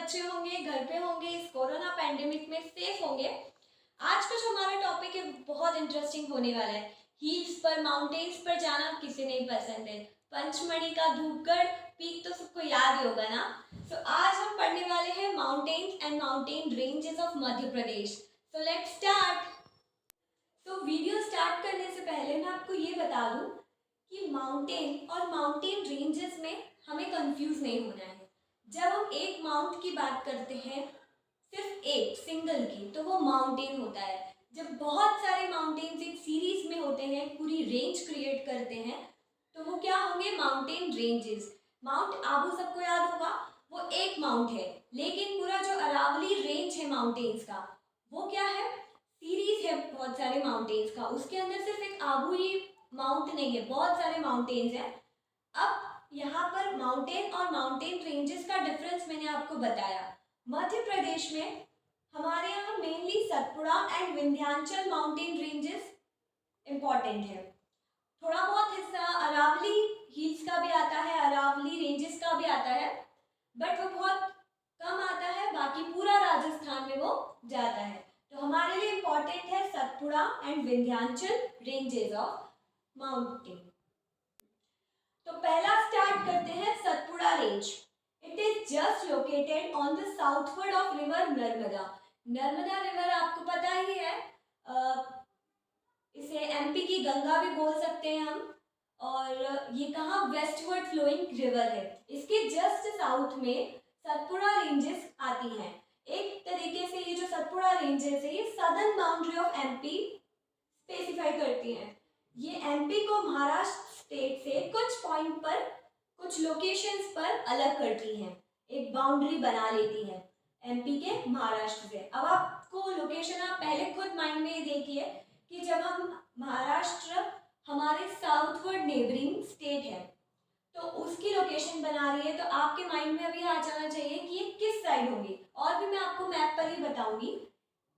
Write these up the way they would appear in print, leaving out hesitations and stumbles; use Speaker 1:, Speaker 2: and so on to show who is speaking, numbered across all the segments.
Speaker 1: अच्छे होंगे, घर पे होंगे, इस कोरोना पैंडेमिक में सेफ होंगे। आज का जो हमारा टॉपिक है बहुत इंटरेस्टिंग होने वाला है। हिल्स पर, माउंटेन्स पर जाना किसे नहीं पसंद है। पंचमढ़ी का धूपगढ़ पीक तो सबको याद ही होगा ना। तो आज हम पढ़ने वाले हैं mountains and mountain ranges of Madhya Pradesh. So let's start. तो वीडियो स्टार्ट करने से पहले मैं आपको ये बता दूं कि माउंटेन और माउंटेन रेंजेस में हमें कंफ्यूज नहीं होना है। जब हम एक माउंट की बात करते हैं, सिर्फ एक सिंगल की, तो वो माउंटेन होता है। जब बहुत सारे माउंटेन्स एक सीरीज में होते हैं, पूरी रेंज क्रिएट करते हैं, तो वो क्या होंगे? Mountain ranges. माउंट आबू सबको याद होगा, वो एक माउंट है। लेकिन पूरा जो अरावली रेंज है माउंटेन्स का, वो क्या है? सीरीज है बहुत सारे माउंटेन्स का। उसके अंदर सिर्फ एक आबू ही माउंट नहीं है, बहुत सारे माउंटेन्स हैं। अब यहाँ पर माउंटेन और माउंटेन रेंजेस का डिफरेंस मैंने आपको बताया। मध्य प्रदेश में हमारे यहाँ mainly Satpura and Vindhyachal mountain ranges important है। थोड़ा बहुत हिस्सा अरावली हिल्स का भी आता है, अरावली रेंजेस का भी आता है, बट वो बहुत कम आता है। बाकी पूरा राजस्थान में वो जाता है। तो हमारे लिए इंपॉर्टेंट है Satpura and Vindhyachal ranges of mountain. तो पहला स्टार्ट करते हैं Satpura range. It is just located on the southward of river Narmada. Narmada river आपको पता ही है, इसे एमपी की गंगा भी बोल सकते हैं हम। और ये कहाँ? वेस्टवर्ड फ्लोइंग रिवर है। इसके जस्ट साउथ में सतपुड़ा रेंजेस आती हैं। एक तरीके से ये जो सतपुड़ा रेंजेस है, ये southern boundary of MP specify करती हैं। ये एमपी को महाराष्ट्र स्टेट से कुछ पॉइंट पर, कुछ लोकेशंस पर अलग करती हैं, एक बाउंड्री बना लेती हैं एमपी के महाराष्ट्र से। अब आपको लोकेशन आप पहले खुद माइंड में देखिए कि जब हम महाराष्ट्र हमारे साउथवर्ड नेबरिंग स्टेट है, तो उसकी लोकेशन बना रही है, तो आपके माइंड में अभी आ जाना चाहिए कि ये किस साइड होगी। और भी मैं आपको मैप पर ही बताऊंगी।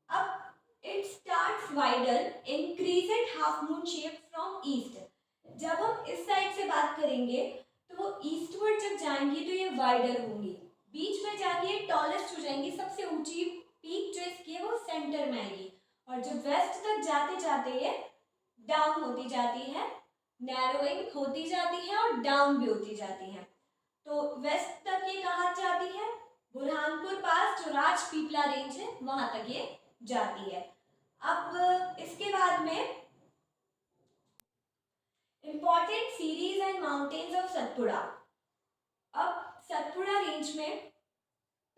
Speaker 1: अब it starts wider in crescent half moon shape from east. जब हम इस साइड से बात करेंगे तो वो ईस्टवर्ड जब जाएंगी तो ये वाइडर होंगी, बीच में जाके ये टॉलेस्ट हो जाएंगी। सबसे ऊंची पीक जो इसकी है वो सेंटर में आएगी, और जब वेस्ट तक जाते जाते ये डाउन होती जाती है, नैरोइंग होती जाती है और डाउन भी होती जाती है। तो वेस्ट तक ये कहाँ जाती है? बुरहानपुर पास जो राजपीपला रेंज है वहां तक ये जाती है। अब इसके बाद में important series and mountains of Satpura. अब सतपुड़ा रेंज में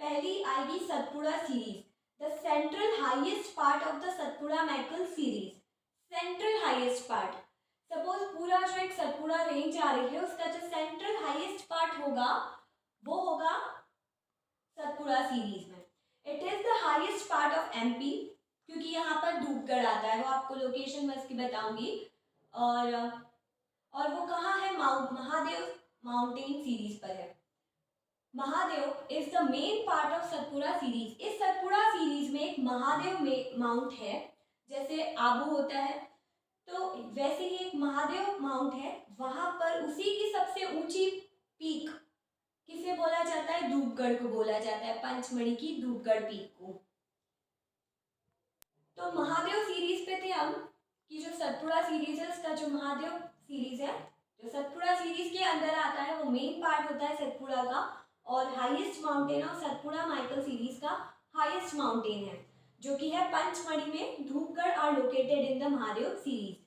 Speaker 1: पहली आएगी Satpura series, the central highest part of the Satpura Maikal series. Central highest part, suppose पूरा जो एक सतपुड़ा रेंज आ रही है, उसका जो सेंट्रल हाईएस्ट पार्ट होगा वो होगा सतपुड़ा सीरीज में। It is the highest part of MP, क्योंकि यहाँ पर धूपगढ़ आता है, वो आपको लोकेशन मैं इसकी बताऊंगी। और वो कहाँ है? महादेव माउंटेन सीरीज पर है। Mahadev is the main part of Satpura series. इस सतपुड़ा सीरीज में एक महादेव में माउंट है, जैसे आबू होता है तो वैसे ही एक महादेव माउंट है। वहां पर उसी की सबसे ऊंची पीक किसे बोला जाता है? धूपगढ़ को बोला जाता है, पंचमढ़ी की धूपगढ़ पीक को। तो महादेव सीरीज पे थे हम कि जो सतपुड़ा सीरीज है उसका जो महादेव सीरीज है, जो सतपुड़ा सीरीज के अंदर आता है, वो मेन पार्ट होता है सतपुड़ा का। और highest mountain of Satpura Maikal series का हाईएस्ट माउंटेन है, जो कि है पंचमढ़ी में। Dhupgarh are located in the Mahadev series.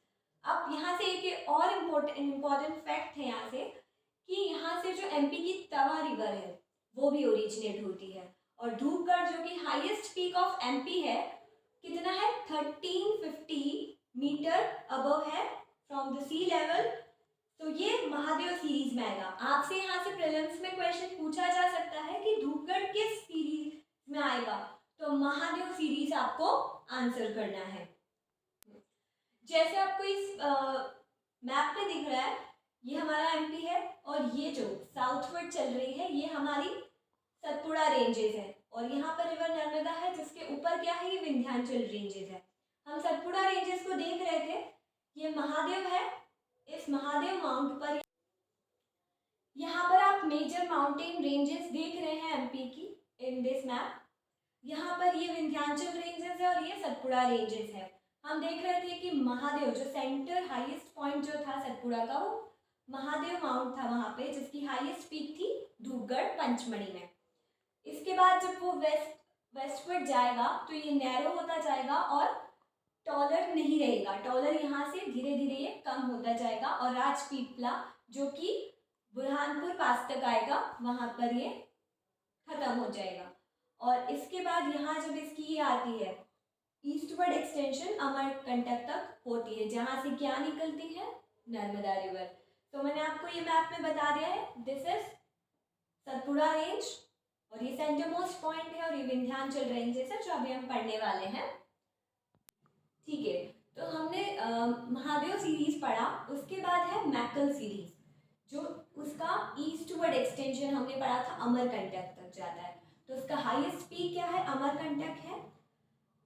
Speaker 1: अब यहाँ से एक और इम्पोर्टेंट फैक्ट है यहाँ से, कि यहाँ से जो एमपी की तवा रिवर है वो भी ओरिजिनेट होती है। और धूपगढ़ जो कि हाईएस्ट पीक ऑफ एमपी है, कितना है? 1350 मीटर अबव है फ्रॉम द सी लेवल। तो ये महादेव सीरीज में आएगा। आपसे यहाँ से प्रीलिम्स में क्वेश्चन पूछा जा सकता है कि धूपगढ़ किस सीरीज में आएगा, तो महादेव सीरीज आपको आंसर करना है। जैसे आपको इस मैप में दिख रहा है, ये हमारा एमपी है, और ये जो साउथवर्ड चल रही है ये हमारी सतपुड़ा रेंजेस है। और यहाँ पर रिवर नर्मदा है, जिसके ऊपर क्या है? ये विंध्याचल रेंजेस है। हम सतपुड़ा रेंजेस को देख रहे थे, ये महादेव है। इस महादेव माउंट पर यहाँ पर आप मेजर माउंटेन रेंजेस देख रहे हैं एमपी की। In this map. यहाँ पर ये विंध्याचल रेंजेस है और ये सतपुड़ा रेंजेस है। हम देख रहे थे कि महादेव जो सेंटर हाईएस्ट पॉइंट जो था सतपुड़ा का, वो महादेव माउंट था वहाँ पे, जिसकी हाईएस्ट पीक थी धूपगढ़ पंचमढ़ी में। इसके बाद जब वो वेस्टवर्ड जाएगा तो ये नैरो होता जाएगा और टॉलर नहीं रहेगा। टॉलर यहाँ से धीरे धीरे ये कम होता जाएगा और राजपीपला जो कि बुरहानपुर पास तक आएगा वहाँ पर ये खत्म हो जाएगा। और इसके बाद यहाँ जब इसकी ये आती है ईस्टवर्ड एक्सटेंशन अमरकंटक तक होती है, जहाँ से क्या निकलती है, नर्मदा रिवर। तो मैंने आपको ये मैप में बता दिया है, दिस इज सतपुड़ा रेंज और ये सेंटर मोस्ट पॉइंट है और ये विंध्याचल रेंजेस है जो अभी हम पढ़ने वाले हैं। ठीक है, तो हमने महादेव सीरीज पढ़ा, उसके बाद है मैकल सीरीज जो उसका ईस्टवर्ड एक्सटेंशन हमने पढ़ा था, अमरकंटक तक जाता है। तो उसका हाईएस्ट पीक क्या है, अमरकंटक है।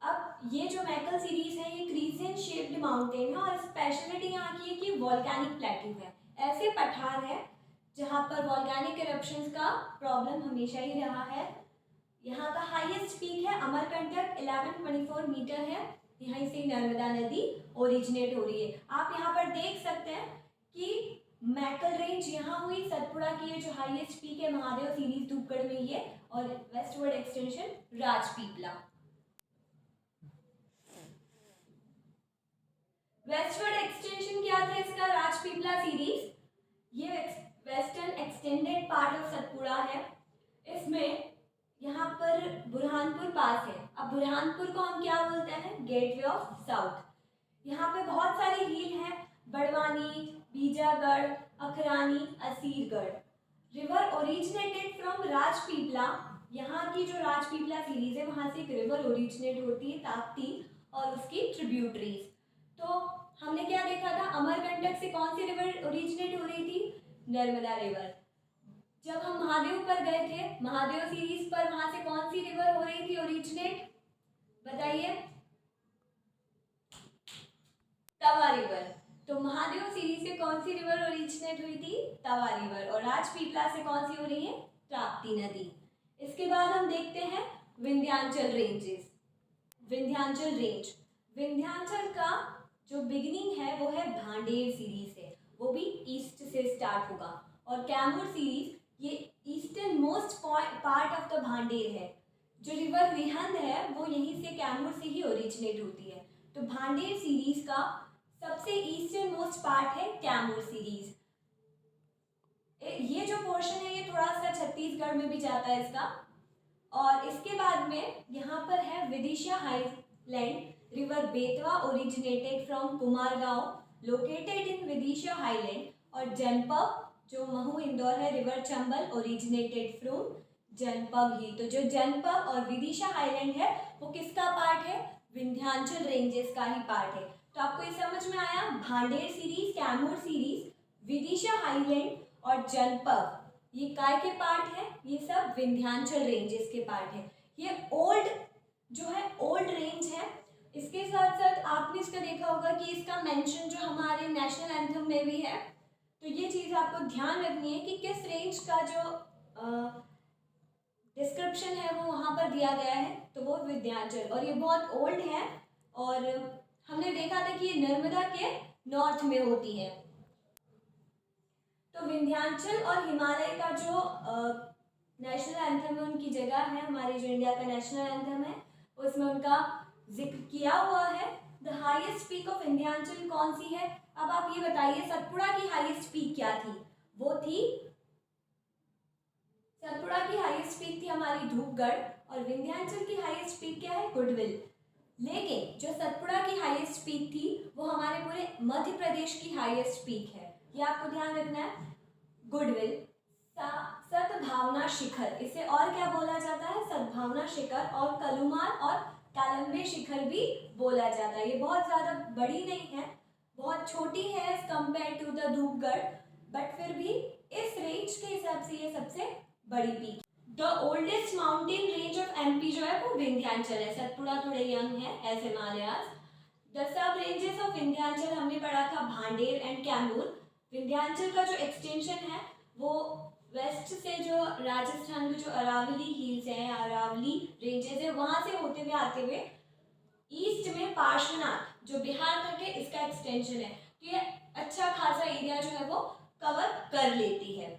Speaker 1: अब ये जो मैकल सीरीज है ये क्रीसेंट शेप्ड माउंटेन है और स्पेशलिटी यहाँ की है कि वॉल्केनिक प्लेट्यू है, ऐसे पठार है जहाँ पर वॉल्केनिक इरप्शंस का प्रॉब्लम हमेशा ही रहा है। यहाँ का हाईएस्ट पीक है अमरकंटक, 1124 मीटर है। यहीं से नर्मदा नदी ओरिजिनेट हो रही है। आप यहाँ पर देख सकते हैं कि मैकल रेंज यहाँ हुई, सतपुड़ा की ये जो हाईएस्ट पीक है महादेव सीरीज धूपगढ़ में ये, और westward extension Rajpipla. Westward extension क्या था इसका, राजपीपला सीरीज, ये western extended part of Satpura है। इसमें यहाँ पर बुरहानपुर पास है। अब बुरहानपुर को हम क्या बोलते हैं, गेटवे ऑफ साउथ। यहाँ पे बहुत सारी हिल है, Barwani, Bijagarh, Akhrani, Asirgarh. River originated from Rajpipla, यहाँ की जो राजपीपला सीरीज है वहाँ से एक रिवर ओरिजिनेट होती है, ताप्ती, और उसकी ट्रिब्यूटरीज। तो हमने क्या देखा था, अमरकंटक से कौन सी रिवर ओरिजिनेट हो रही थी, नर्मदा रिवर। जब हम महादेव पर गए थे, महादेव सीरीज पर, वहां से कौन सी रिवर हो रही थी ओरिजिनेट, बताइए, तवा रिवर। तो महादेव सीरीज से कौन सी रिवर ओरिजिनेट हुई थी, तवा रिवर। और राजपीपला से कौन सी हो रही है, ताप्ती नदी। इसके बाद हम देखते हैं विंध्याचल रेंजेस। विंध्याचल रेंज, विंध्याचल का जो बिगिनिंग है वो है भांडेर सीरीज से, वो भी ईस्ट से स्टार्ट होगा। और कैमूर सीरीज ये eastern most part of the Bhander है। जो रिवर रिहंद है वो यहीं से कैमूर से ही ओरिजिनेट होती है। तो भांडेर सीरीज का सबसे ईस्टर्न मोस्ट पार्ट है कैमूर सीरीज। ये जो पोर्शन है ये थोड़ा सा छत्तीसगढ़ में भी जाता है इसका। और इसके बाद में यहाँ पर है Vidisha highland, river Betwa originated from Kumargaon, located in Vidisha highland. और जनपद जो महू इंदौर है, रिवर चंबल ओरिजिनेटेड फ्रॉम जनपद ही। तो जो जनपद और विदिशा हाईलैंड है वो किसका पार्ट है, विंध्याचल रेंजेस का ही पार्ट है। तो आपको ये समझ में आया, Bhander series, Kaimur series, Vidisha highland और जनपद ये काय के पार्ट है, ये सब विंध्याचल रेंजेस के पार्ट है। ये ओल्ड जो है ओल्ड रेंज है। इसके साथ साथ आपने इसका देखा होगा कि इसका मेंशन जो हमारे नेशनल एंथम में भी है। तो ये चीज़ आपको ध्यान रखनी है कि किस रेंज का जो डिस्क्रिप्शन है वो वहाँ पर दिया गया है, तो वो विंध्याचल, और ये बहुत ओल्ड है। और हमने देखा था कि ये नर्मदा के नॉर्थ में होती है। तो विंध्याचल और हिमालय का जो नेशनल एंथम है उनकी जगह है, हमारे जो इंडिया का नेशनल एंथम है उसमें उनका जिक्र किया हुआ है। The highest peak of Vindhyachal कौन सी है, अब आप ये बताइए, सतपुड़ा की हाईएस्ट पीक क्या थी, वो थी, सतपुड़ा की हाईएस्ट पीक थी हमारी धूपगढ़, और विंध्याचल की हाईएस्ट पीक क्या है, गुडविल। लेकिन जो सतपुड़ा की हाईएस्ट पीक थी वो हमारे पूरे मध्य प्रदेश की हाईएस्ट पीक है, ये आपको ध्यान रखना है। गुडविल, सद्भावना शिखर, इसे और क्या बोला जाता है, सद्भावना शिखर, और कलुमार और कालम्बे शिखर भी बोला जाता है। ये बहुत ज़्यादा बड़ी नहीं है, बहुत छोटी है as compared to the Dhupgarh, but फिर भी इस रेंज के हिसाब से ये सबसे बड़ी peak. The oldest mountain range of MP जो है वो विंध्याचल है, सतपुड़ा थोड़े यंग है as Himalayas. The sub ranges of Vindhyachal हमने पढ़ा था भांडेर एंड कैमूर। विंध्याचल का जो एक्सटेंशन है वो वेस्ट से जो राजस्थान में जो अरावली हिल्स हैं, अरावली रेंजेस है, वहाँ से होते हुए आते हुए ईस्ट में पार्श्वनाथ जो बिहार तक है, इसका एक्सटेंशन है। तो ये अच्छा खासा एरिया जो है वो कवर कर लेती है।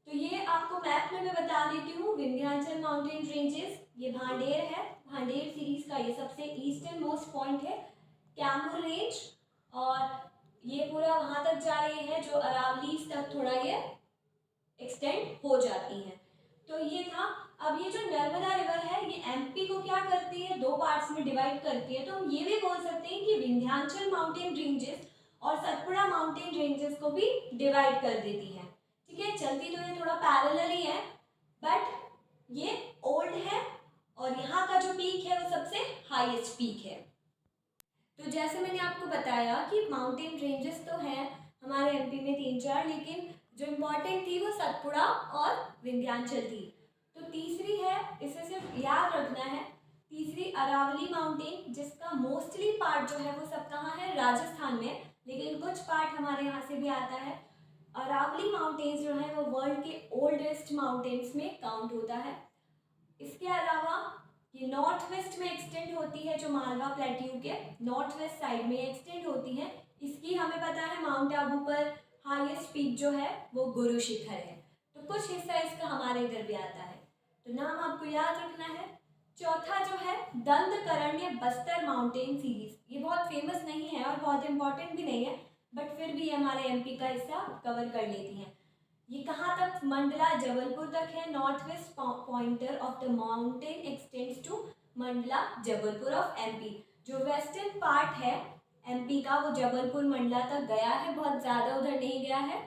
Speaker 1: तो ये आपको मैप में मैं बता देती हूँ। विंध्याचल माउंटेन रेंजेस, ये भांडेर है, भांडेर सीरीज का ये सबसे ईस्टर्न मोस्ट पॉइंट है। कैमूर रेंज, और ये पूरा वहाँ तक जा रही है जो अरावली तक थोड़ा ये एक्सटेंड हो जाती है। तो ये था। अब ये जो नर्मदा रिवर है, ये एमपी को क्या करती है, दो पार्ट्स में डिवाइड करती है। तो हम ये भी बोल सकते हैं कि विंध्याचल माउंटेन रेंजेस और सतपुड़ा माउंटेन रेंजेस को भी डिवाइड कर देती है। ठीक है, चलती तो ये थोड़ा पैरेलल ही है, बट ये ओल्ड है और यहाँ का जो पीक है वो सबसे हाईएस्ट पीक है। तो जैसे मैंने आपको बताया कि माउंटेन रेंजेस तो हैं हमारे एमपी में 3-4, लेकिन जो इम्पोर्टेंट थी वो सतपुड़ा और विंध्याचल थी। तो तीसरी है, इसे सिर्फ याद रखना है, तीसरी अरावली माउंटेन, जिसका मोस्टली पार्ट जो है वो सब कहाँ है, राजस्थान में, लेकिन कुछ पार्ट हमारे यहाँ से भी आता है। अरावली माउंटेन्स जो है वो वर्ल्ड के ओल्डेस्ट माउंटेन्स में काउंट होता है। इसके अलावा ये नॉर्थ वेस्ट में एक्सटेंड होती है, जो मालवा प्लेट्यू के नॉर्थ वेस्ट साइड में एक्सटेंड होती है। इसकी हमें पता है माउंट आबू पर हाईएस्ट पीक जो है वो गुरु शिखर है। तो कुछ हिस्सा इसका हमारे इधर भी आता है, तो नाम आपको याद रखना है। चौथा जो है दंडकारण्य बस्तर माउंटेन सीरीज, ये बहुत फेमस नहीं है और बहुत इंपॉर्टेंट भी नहीं है, बट फिर भी हमारे एमपी का हिस्सा कवर कर लेती हैं। ये कहाँ तक, मंडला जबलपुर तक है। North west pointer of the mountain extends to Mandla Jabalpur of MP. जो वेस्टर्न पार्ट है एमपी का वो जबलपुर मंडला तक गया है, बहुत ज़्यादा उधर नहीं गया है,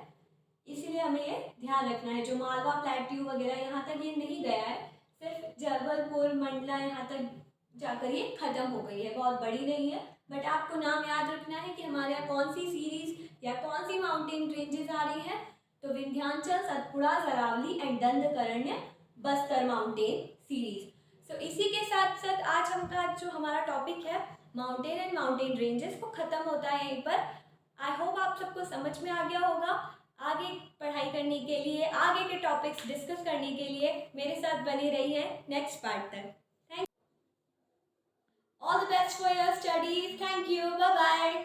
Speaker 1: इसीलिए हमें ये ध्यान रखना है। जो मालवा प्लेट्यू वगैरह यहाँ तक ये नहीं गया है, सिर्फ जबलपुर मंडला यहाँ तक जाकर ये खत्म हो गई है, बहुत बड़ी नहीं है। बट आपको नाम याद रखना है कि हमारे यहाँ कौन सी सीरीज या कौन सी माउंटेन रेंजेस आ रही है। तो Vindhyachal, Satpura, Aravalli and Dandakaranya Bastar mountain series. So इसी के साथ साथ आज हमका जो हमारा टॉपिक है माउंटेन एंड माउंटेन रेंजेस वो खत्म होता है यहीं पर। आई होप आप सबको समझ में आ गया होगा। आगे पढ़ाई करने के लिए, आगे के टॉपिक्स डिस्कस करने के लिए मेरे साथ बने रहिए नेक्स्ट पार्ट तक। Thank all the best for your studies. Thank you, bye bye.